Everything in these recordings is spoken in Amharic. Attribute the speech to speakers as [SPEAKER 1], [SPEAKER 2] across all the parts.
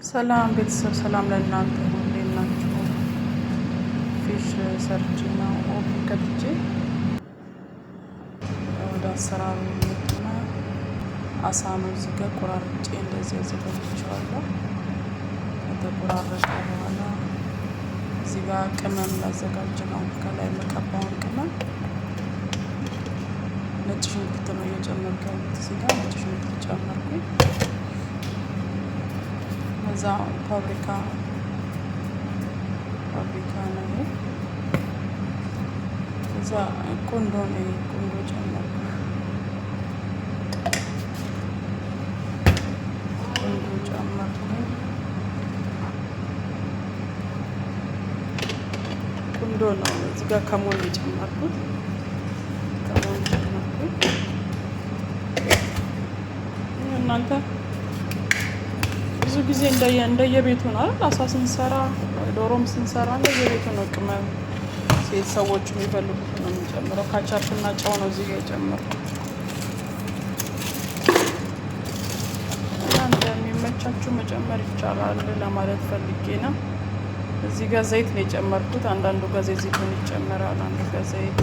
[SPEAKER 1] ሰላም ቤተሰብ፣ ሰላም ለእናንተ ይሁን። እንዴት ናችሁ? ፊሽ ሰርቼ ነው ኦቭን ከትቼ ወደ አሰራሩ እና አሳ ነው እዚህ ጋር ቆራርጬ እንደዚህ አዘጋጅቼዋለሁ። ከተቆራረጠ በኋላ እዚህ ጋር ቅመም ላዘጋጅ ነው። ከላይ መቀባውን ቅመም ነጭ ሽንኩርት ነው እየጨመርኩ ያሉት። እዚህ ጋር ነጭ ሽንኩርት ጨመርኩኝ። እዛ ፓፕሪካ ነው። እዛ ቁንዶ ነው፣ ቁንዶ ጨመርኩ። ቁንዶ ነው እዚህ ጋር ከሞን የጨመርኩት። እናንተ ብዙ ጊዜ እንደየቤቱ ነው አይደል? አሳ ስንሰራ ዶሮም ስንሰራ እንደየቤቱ ነው። ቅመም ሴት ሰዎች የሚፈልጉት ነው የምንጨምረው። ካቻፕና ጨው ነው እዚህ ጋር የጨመርኩት። እናንተ የሚመቻችሁ መጨመር ይቻላል ለማለት ፈልጌ ነው። እዚህ ጋር ዘይት ነው የጨመርኩት። አንዳንዱ ጋር ዘይቱን ይጨመራል፣ አንዱ ጋር ዘይት።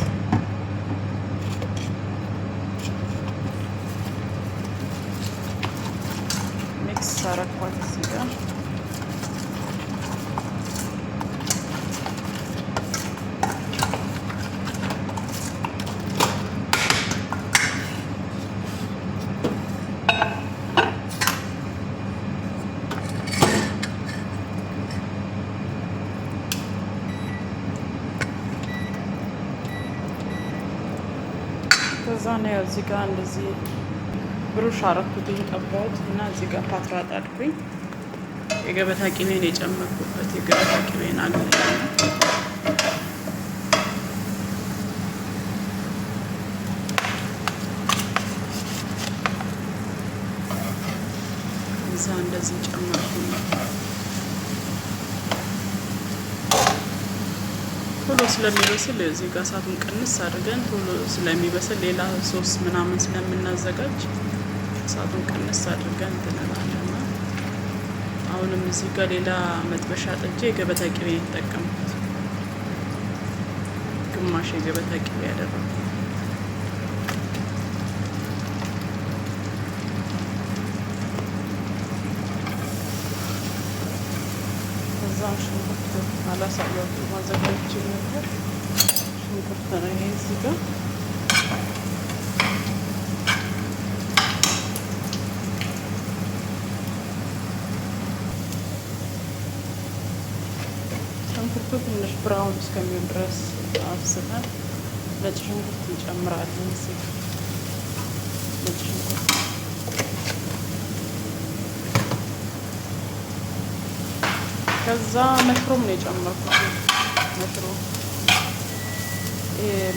[SPEAKER 1] ሚክስ አረኳት እዚህ ጋር። ከዛ ነው እዚህ ጋር እንደዚህ ብሩሽ አረኩትኝ፣ ቀባሁት እና እዚህ ጋር ፓትራት አድርኩኝ። የገበታ ቅቤን የጨመርኩበት የገበታ ቅቤን አግኝቼ እዛ እንደዚህ ጨመርኩኝ። ቶሎ ስለሚበስል እዚህ ጋር እሳቱን ቅንስ አድርገን ቶሎ ስለሚበስል ሌላ ሶስ ምናምን ስለምናዘጋጅ እሳቱን ቅንስ አድርገን እንትንላለን። አሁንም እዚህ ጋር ሌላ መጥበሻ ጥጄ የገበታ ቅቤ የተጠቀምኩት ግማሽ የገበታ ቅቤ ያደረኩት። ከዛም ሽንኩርት አላሳያችሁ ማዘጋጀት ነበር። ሽንኩርት ነው ይሄ እዚህ ጋር ሽንኩርቱ ትንሽ ብራውን እስከሚሆን ድረስ አብስለን ነጭ ሽንኩርት እንጨምራለን። እዚህ ነጭ ሽንኩርት ከዛ መሽሩም ነው የጨመርኩት። መሽሩም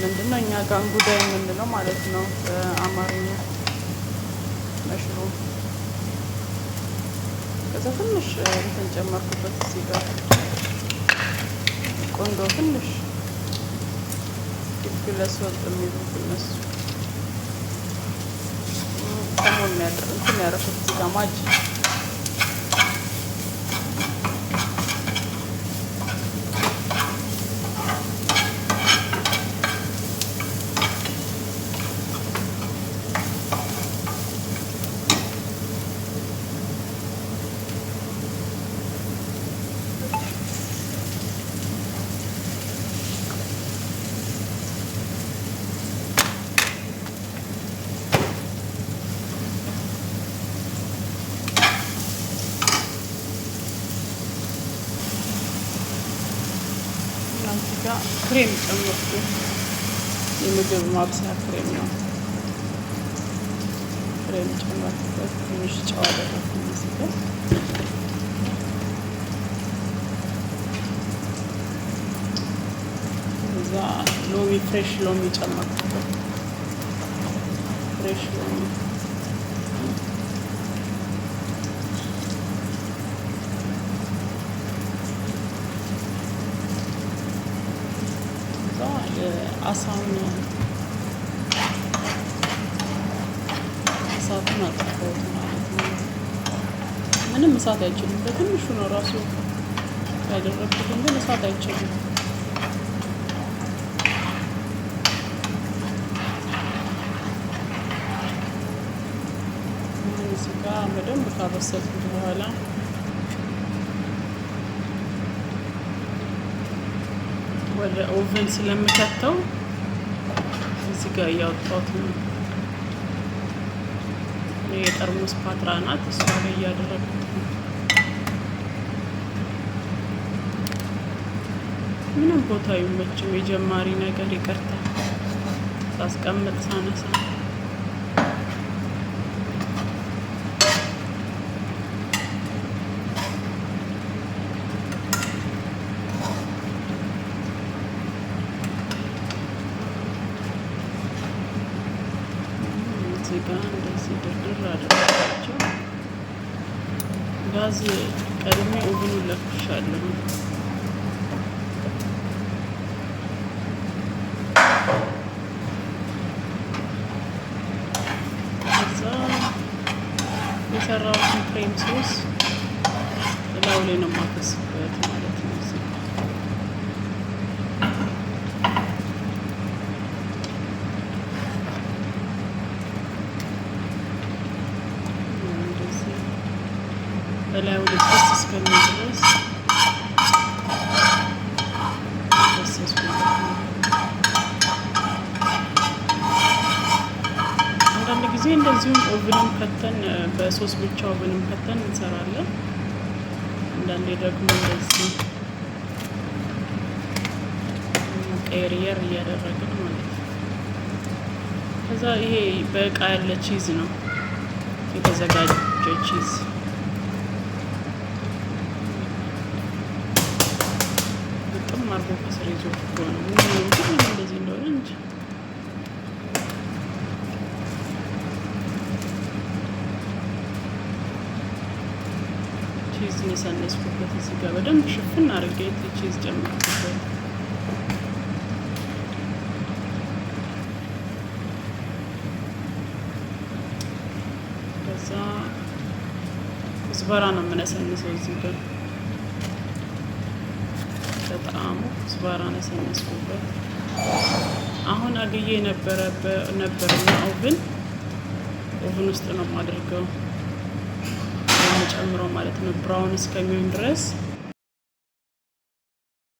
[SPEAKER 1] ምንድነው እኛ ጋር እንጉዳይ የምንለው ማለት ነው በአማርኛ መሽሩም። ከዛ ትንሽ እንትን ጨመርኩበት እዚህ ጋር ቆንጆ ትንሽ ግለስ ወጥ የሚሉት እነሱ ከሞን እንትን ያደረኩት እዚህ ጋር ማጅ ክሬም ጨመርኩ። የምግብ ማብሰያ ክሬም ነው። ክሬም ጨመርኩበት። ትንሽ ጨው አደረኩኝ እዚህ ጋር። እዛ ሎሚ፣ ፍሬሽ ሎሚ ጨመርኩበት። ፍሬሽ ሎሚ አሳውን እሳቱን አጠፋሁት ማለት ነው። ምንም እሳት አይችልም። በትንሹ ነው ራሱ ያደረኩት፣ ግን እሳት አይችልም። እዚህ ጋር በደንብ ካበሰልኩት በኋላ ወደ ኦቨን ስለምከተው እዚህ ጋር እያወጣሁት ነው። የጠርሙስ ፓትራ ናት፣ እሷ ላይ እያደረግኩት ነው። ምንም ቦታ አይመችም፣ የጀማሪ ነገር ይቀርታ ሳስቀምጥ ሳነሳ እዚህ ጋር እንደዚህ ድርድር አድርጋቸው። ጋዝ ቀድሜ ኦቨኑን ለኩሻለሁ። ከዛ የሰራሁትን ክሬም ሶስ እላዩ ላይ ነው የማፈስበት ማለት ነው። በላዩ ላይ ፈስ እስከሚል ድረስ ፈሰስኩበት። አንዳንድ ጊዜ እንደዚሁም ኦቨንም ከተን በሶስ ብቻ ኦቨንም ከተን እንሰራለን። አንዳንዴ ደግሞ እንደዚህ ቀየር እያደረግን ማለት ነው። ከዛ ይሄ በእቃ ያለ ቺዝ ነው የተዘጋጀ ቺዝ አርጎ ከስር ይዞ ነው ግን እንደዚህ እንደሆነ እንጂ ቺዝ የሰነስኩበት እዚህ ጋር በደንብ ሽፍን አድርጌ ቺዝ ጨምርኩበት። ከዛ ኩዝበራ ነው የምነሰንሰው እዚህ ጋር በጣም ኩዝበራ ነሰነስኩበት። አሁን አግዬ ነበርና ኦቨን ውስጥ ነው የማደርገው የምጨምረው ማለት ነው። ብራውን እስከሚሆን ድረስ